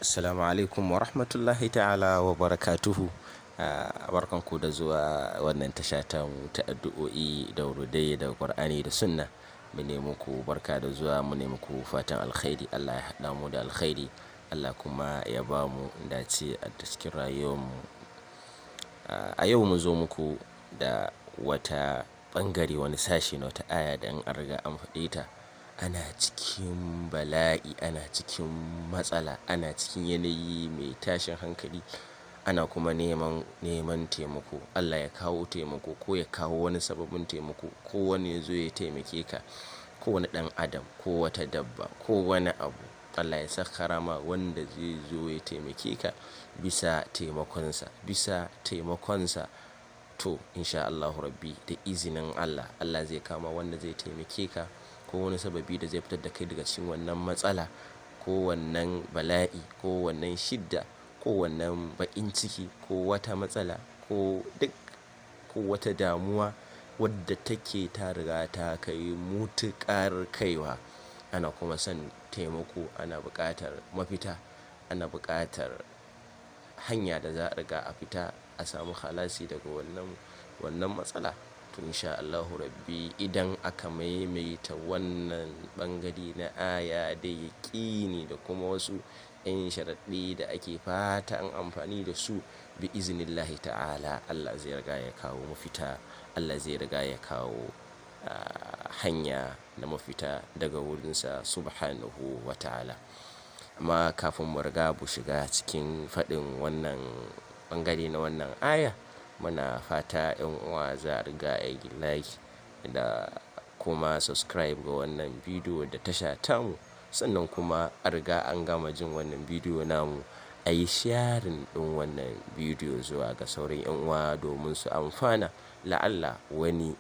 Assalamu alaikum wa rahmatullahi ta'ala wa barakatuhu. Barkanku da zuwa wannan tasha ta addu'o'i da wurudai da Qur'ani da Sunna. Mu ne muku barka da zuwa, mu ne muku fatan alkhairi. Allah ya haɗa mu da alkhairi. Allah kuma ya ba mu dace a cikin rayuwarmu. A yau mu zo muku da wata ɓangare, wani sashi na wata aya da an riga an faɗe ta. Ana cikin bala'i, ana cikin matsala, ana cikin yanayi mai tashin hankali, ana kuma neman taimako. Allah ya kawo taimako ko ya kawo wani sababin taimako, ko wani ya zo ya taimake ka, ko wani ɗan adam ko wata dabba ko wani abu. Allah ya sakkara ma wanda zai zo ya taimake ka bisa taimakonsa. To insha Allahu Rabbi, da izinin Allah, Allah zai kama wanda zai taimake ka, ko wani sababi da zai fitar da kai daga cikin wannan matsala, ko wannan bala'i, ko wannan shidda, ko wannan baƙin ciki, ko wata matsala, ko wata damuwa wadda take ta riga ta kai mutuƙar kaiwa. Ana kuma son taimako, ana buƙatar mafita, ana buƙatar hanya da za a riga a fita a samu khalasi daga wannan matsala. To insha Allahu Rabbi, idan aka maimaita wannan ɓangare na aya da yaƙini da kuma wasu 'yan sharaɗi da ake fata an amfani da su, bi iznillahi ta'ala, Allah zai riga ya kawo mafita. Allah zai riga ya kawo hanya na mafita daga wurinsa subhanahu wa ta'ala. Amma kafin mu riga mu shiga cikin faɗin wannan ɓangare na wannan aya, muna fata 'yan uwa za a riga a yi like da kuma subscribe ga wannan bidiyo da tasha tamu. Sannan kuma a riga an gama jin wannan bidiyo namu, a yi sharing ɗin wannan bidiyo zuwa ga sauran 'yan uwa domin su amfana. La'alla wani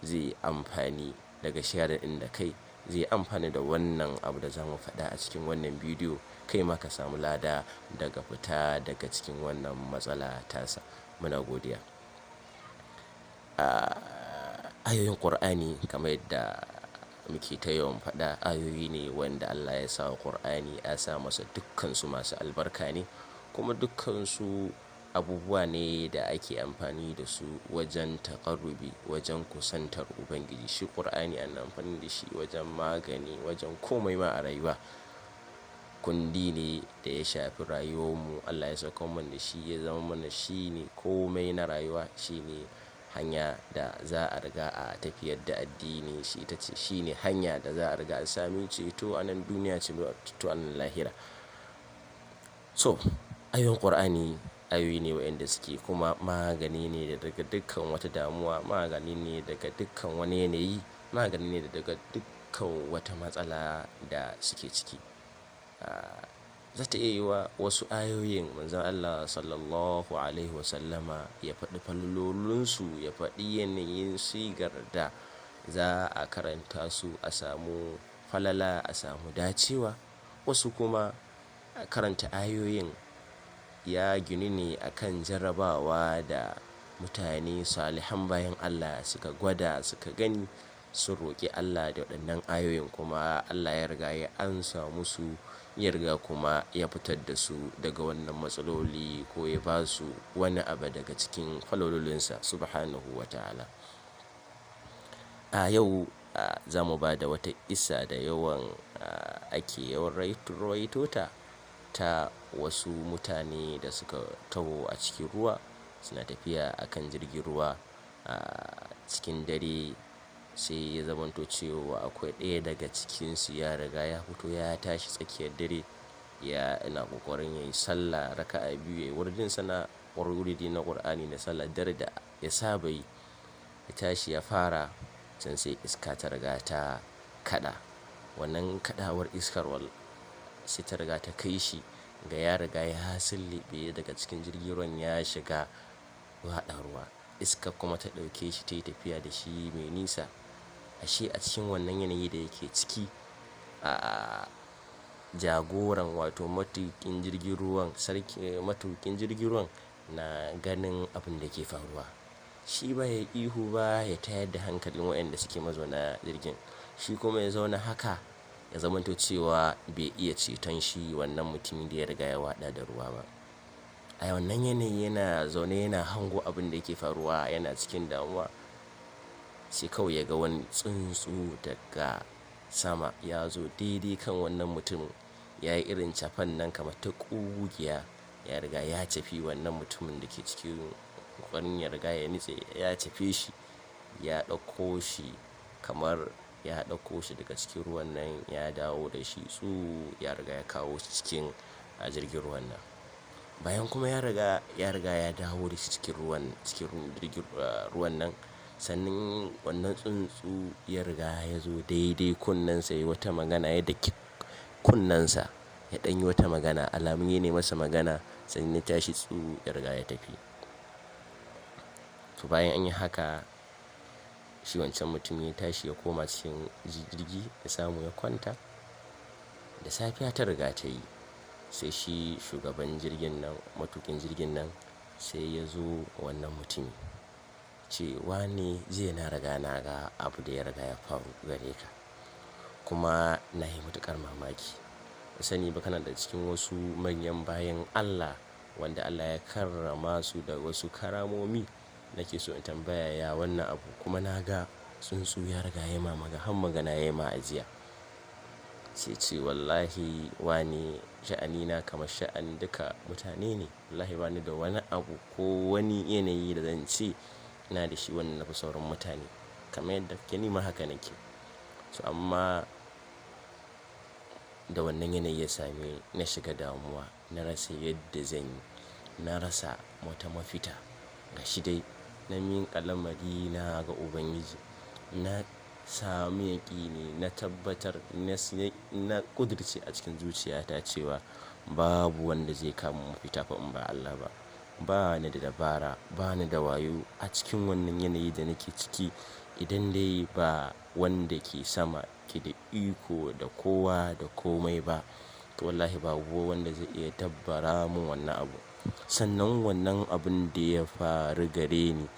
zai amfani daga sharing ɗin da kai, zai amfani da wannan abu da za mu faɗa a cikin wannan bidiyo, kai ma ka samu lada daga fita daga cikin wannan matsala tasa. Muna godiya. Ayoyin Qur'ani, kamar yadda muke ta yawan faɗa, ayoyi ne wanda Allah ya sa wa Qur'ani, ya sa masa dukkansu masu albarka ne, kuma dukkansu abubuwa ne da ake amfani da su wajen taƙarrubi, wajen kusantar Ubangiji. Shi Qur'ani ana amfani da shi wajen magani, wajen komai ma a rayuwa. Kundi ne da ya shafi rayuwarmu. Allah ya sauko mana da shi, ya zama mana shi ne komai na rayuwa. Shi ne hanya da za a riga a tafiyar da addini. Shi ne hanya da za a riga a sami ceto a nan duniya, ceto a nan lahira. So ayoyin Qur'ani ayoyi ne waɗanda suke kuma magani ne daga dukkan wata damuwa, magani ne daga dukkan wani yanayi, magani ne daga dukkan wata matsala da suke ciki. Za ta iya yiwa wasu ayoyin manzon Allah sallallahu alaihi wasallama ya faɗi fallolinsu, ya faɗi yanayin sigar da za a karanta su a samu falala, a samu dacewa. Wasu kuma karanta ayoyin ya ginu ne akan jarrabawa da mutane salihan bayan Allah suka gwada, suka gani, sun roƙi Allah da waɗannan ayoyin, kuma Allah ya riga ya amsa musu, ya riga kuma ya fitar da su daga wannan matsaloli, ko ya ba su wani abu daga cikin falalolinsa subhanahu wa ta'ala. A yau za mu ba da wata isa da ake yawan rawaito ta wasu mutane da suka taho a cikin ruwa, suna tafiya akan jirgin ruwa a cikin dare. Sai ya zamanto cewa akwai ɗaya daga cikinsu ya riga ya fito, ya tashi tsakiyar dare, yana ƙoƙarin yayi sallah raka'a biyu, yayi wurdi na Qur'ani da sallar dare da ya saba yi. Ya tashi ya fara, can sai iska ta riga ta kaɗa. Wannan kaɗawar iskar sai ta riga ta kai shi ga ya riga ya sulluɓe daga cikin jirgin ruwan, ya shiga waɗa ruwa. Iska kuma ta ɗauke shi, ta yi tafiya da shi mai nisa. Ashe a cikin wannan yanayi da yake ciki, jagoran, wato matuƙin jirgin ruwan na ganin abin da ke faruwa. Shi ba ya ihu ba ya tayar da hankalin waɗanda suke mazauna jirgin. Shi kuma ya zauna haka ya zamanto cewa bai iya ceton shi wannan mutumin da ya riga ya waɗa da ruwa ba. A wannan yanayi yana zaune yana hango abin da yake faruwa, yana cikin damuwa, sai kawai ya ga wani tsuntsu daga sama ya zo daidai kan wannan mutumin, ya yi irin cafan nan kamar ta ƙugiya, ya riga ya cafi wannan mutumin da ke cikin ƙoƙarin ya riga ya nitse, ya cafe shi, ya ɗauko shi kamar ya ɗauko shi daga cikin ruwan nan ya dawo da shi ya riga ya kawo shi cikin jirgin ruwan nan. Bayan kuma ya riga ya dawo da shi cikin ruwan nan, sannan wannan tsuntsu ya riga ya zo daidai kunnensa, ya wata magana, ya daki kunnensa, ya ɗan yi wata magana, alamun ya ne masa magana, sannan ya tashi ya riga ya tafi. To bayan an yi haka, shi wancan mutum ya tashi ya koma cikin jirgi ya samu ya kwanta. Da safiya ta riga ta yi, sai shi shugaban jirgin nan, matukin jirgin nan, sai ya zo wannan mutumi ce, wane jiya na riga na ga abu da ya riga ya faru gare ka, kuma na yi matuƙar mamaki. Sani ba kana da cikin wasu manyan bayan Allah wanda Allah ya karrama su da wasu karamomi. Nake so in tambaya ya wannan abu, kuma na ga tsuntsu ya riga ya ma magana ya yi ma ajiya. Sai ce, wallahi wane, sha'anina kamar sha'anin duka mutane ne. Wallahi bani da wani abu ko wani yanayi da zan ce ina da shi wannan na fi sauran mutane, kamar yadda kake nima haka nake. So amma da wannan yanayi ya same na shiga damuwa, na rasa yadda zan yi, na rasa wata mafita. Ga shi dai na miƙa lamari na ga Ubangiji, na sami yaƙini, na tabbatar, na ƙudurce a cikin zuciyata cewa babu wanda zai kawo min mafita fa in ba Allah ba. Ba ni da dabara, ba ni da wayo a cikin wannan yanayi da nake ciki, idan dai ba wanda ke sama ke da iko da kowa da komai ba, to wallahi babu wanda zai iya dabbara mun wannan abu. Sannan wannan abin da ya faru gare ni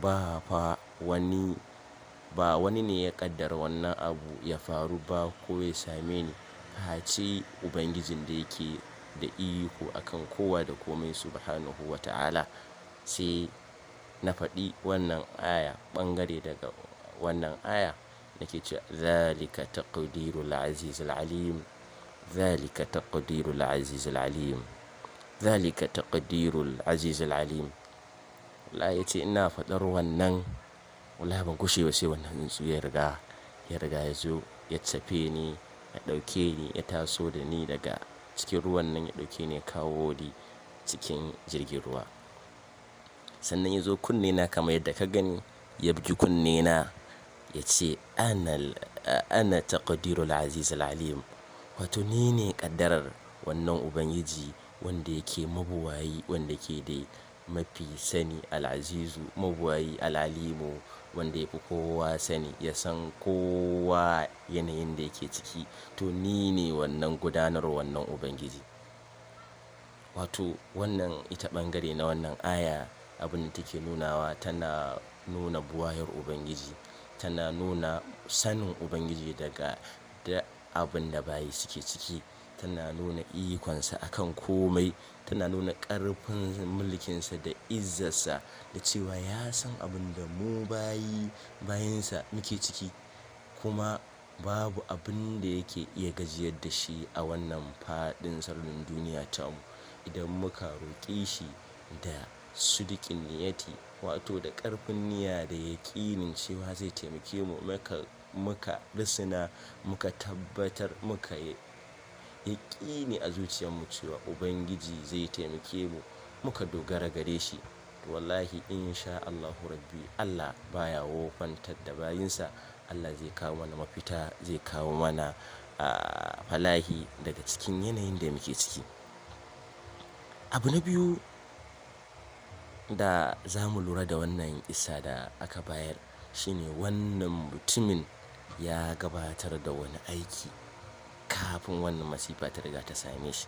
ba wani ne ya ƙaddara wannan abu ya faru ba ko ya same ni, face Ubangijin da yake da iko akan kowa da komai subhanahu wa ta'ala. Sai na faɗi wannan aya, ɓangare daga wannan aya nake cewa, zalika taqdirul azizul alim, zalika taqdirul azizul alim, zalika taqdirul azizul alim. Wallahi yace ina faɗar wannan, wallahi ban gushe ba sai wannan tsuntsu ya riga ya zo ya cafe ni, ya ɗauke ni, ya taso da ni daga cikin ruwan nan, ya ɗauke ni ya kawo ni cikin jirgin ruwa. Sannan ya zo kunne na kamar yadda ka gani, ya bugi kunne na ya ce, ana taqdirul azizul alim. Wato ni ne ƙaddarar wannan Ubangiji wanda yake mabuwayi, wanda ke da mafi sani, al'azizu, mabuwayi, al'alimu, wanda ya fi kowa sani, ya san kowa yanayin da yake ciki. To ni ne wannan gudanar wannan Ubangiji. Wato wannan ita ɓangare na wannan aya, abin da take nunawa, tana nuna buwayar Ubangiji, tana nuna sanin Ubangiji daga da abin da bayi suke ciki, tana nuna ikonsa akan komai, tana nuna ƙarfin mulkinsa da izzarsa, da cewa ya san abin da mu bayinsa muke ciki, kuma babu abin da yake iya gajiyar da shi a wannan faɗin sararin duniya tamu, idan muka roƙe shi da sidiƙin niyyati, wato da ƙarfin niyya da yaƙinin cewa zai taimake mu, muka risina, muka tabbatar, muka yaƙini a zuciyarmu cewa Ubangiji zai taimake mu, muka dogara gare shi. To wallahi insha Allahu rabbi, Allah baya wofantar da bayinsa. Allah zai kawo mana mafita, zai kawo mana falahi daga cikin yanayin da muke ciki. Abu na biyu da za mu lura da wannan isa da aka bayar shine, wannan mutumin ya gabatar da wani aiki kafin wannan masifa ta riga ta same shi.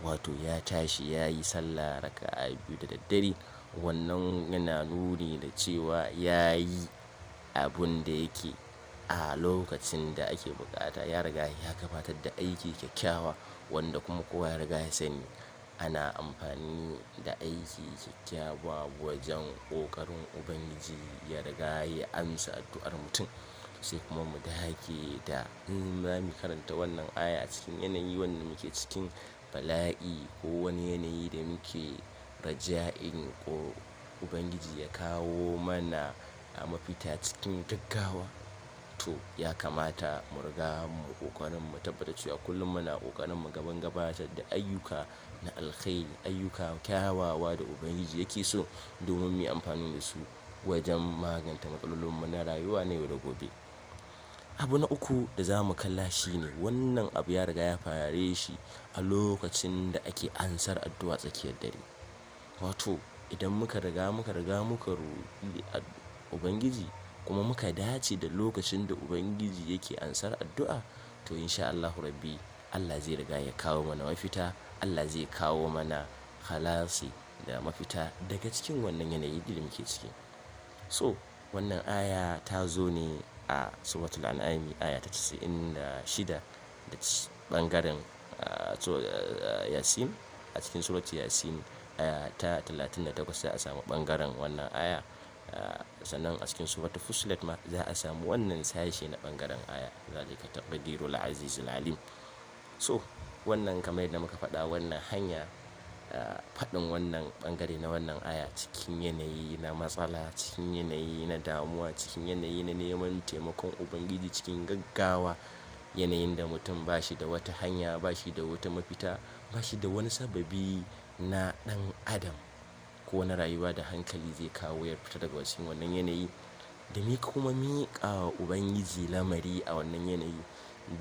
Wato ya tashi ya yi sallah raka'a 2 da daddare. Wannan yana nuni da cewa ya yi abun da yake a lokacin da ake bukata, ya riga ya gabatar da aiki kyakkyawa wanda kuma kowa ya riga ya sani ana amfani da aiki kyakkyawa wajen ƙoƙarin Ubangiji ya riga ya amsa addu'ar mutum. Sai kuma mu dage da in za mu karanta wannan aya a cikin yanayi wanda muke cikin bala'i ko wani yanayi da muke raja'in ko Ubangiji ya kawo mana a mafita cikin gaggawa. To ya kamata mu riga mu ƙoƙarin mu tabbatar cewa kullum muna ƙoƙarin mu gabatar da ayyuka na alkhairi, ayyuka kyawawa da Ubangiji yake so domin mu yi amfani da su wajen magance matsalolinmu na rayuwa na yau da gobe. Abu na uku da za mu kalla shi ne wannan abu ya riga ya fare shi a lokacin da ake ansar addu'a tsakiyar dare. Wato idan muka riga muka roƙi Ubangiji kuma muka dace da lokacin da Ubangiji yake ansar addu'a, to insha Allahu Rabbi Allah zai riga ya kawo mana mafita. Allah zai kawo mana khalasi da mafita daga cikin wannan yanayi da muke ciki. So wannan aya ta zo ne a suratul An'am aya ta 96 da ɓangaren Yasin. A cikin suratul Yasin aya ta 38 sai a samu ɓangaren wannan aya. Sannan a cikin suratul Fussilat ma za a samu wannan sashe na ɓangaren aya, zalika taqdirul azizul alim. So wannan kamar yadda muka faɗa, wannan hanya faɗin wannan ɓangare na wannan aya cikin yanayi na matsala, cikin yanayi na damuwa, cikin yanayi na neman taimakon Ubangiji cikin gaggawa, yanayin da mutum ba shi da wata hanya, ba shi da wata mafita, ba shi da wani sababi na ɗan adam ko na rayuwa da hankali zai kawo ya fita daga cikin wannan yanayi, da kuma miƙa wa Ubangiji lamari a wannan yanayi,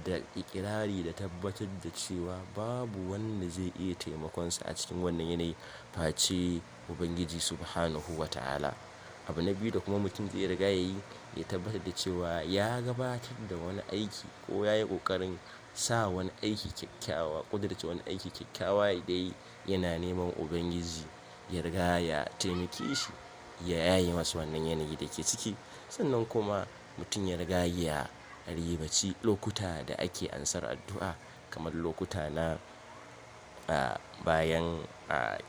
da ikirari da tabbatar da cewa babu wanda zai iya taimakonsa a cikin wannan yanayi face Ubangiji Subhanahu wa ta'ala. Abu na biyu da kuma mutum zai riga ya yi, ya tabbatar da cewa ya gabatar da wani aiki ko ya yi ƙoƙarin sa wani aiki kyakkyawa, ƙudurce wani aiki kyakkyawa dai yana neman Ubangiji ya riga ya taimake shi, ya yaye masa wannan yanayi da ke ciki. Sannan kuma mutum ya riga ya ribaci lokuta da ake ansar addu'a, kamar lokuta na bayan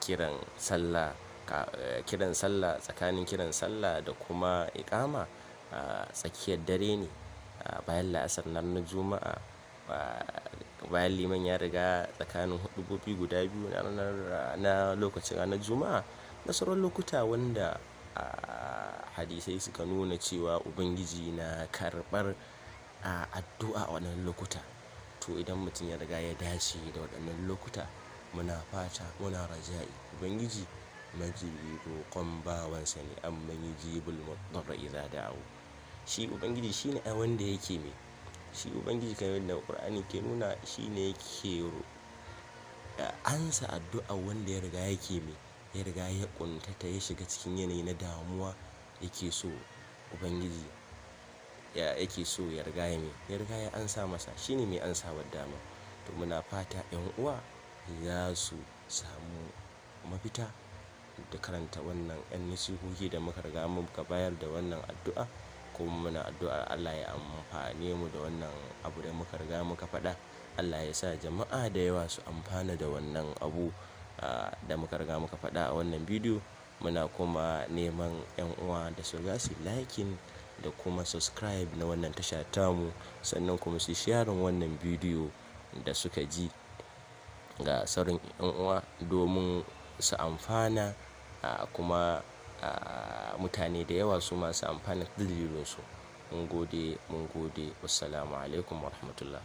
kiran sallah, tsakanin kiran sallah da kuma iƙama tsakiyar dare ne, bayan la'asar na Juma'a, bayan liman ya riga tsakanin huɗubobi guda biyu na lokacin ranar Juma'a, da sauran lokuta wanda hadisai suka nuna cewa Ubangiji na karɓar addu'a a wannan lokuta. To idan mutum ya riga ya dace da waɗannan lokuta, muna fata, muna raja'i Ubangiji majibi roƙon bawansa ne, amma yujibul mudarra idza da'ahu. Shi Ubangiji shine wanda yake shi Ubangiji kamar yadda Qur'ani ke nuna, shine yake ansa addu'a wanda ya riga ya ƙuntata, ya shiga cikin yanayi na damuwa, yake so Ubangiji yake so ya riga ya ansa masa. Shine mai ansawar dama. To muna fata 'yan uwa za su samu mafita da karanta wannan 'yan nasihohi da muka riga muka bayar da wannan addu'a, kuma muna addu'ar Allah ya amfane mu da wannan abu da muka riga muka faɗa. Allah ya sa jama'a da yawa su amfana da wannan abu da muka riga muka faɗa a wannan bidiyo. Muna kuma neman 'yan uwa da su riga su liking da kuma subscribe na wannan tasha tamu, sannan kuma su sharing wannan bidiyo da suka ji ga sauran 'yan uwa domin su amfana, kuma mutane da yawa su masu amfana da dalilinsu. Mun gode. Wassalamu alaikum warahmatullah.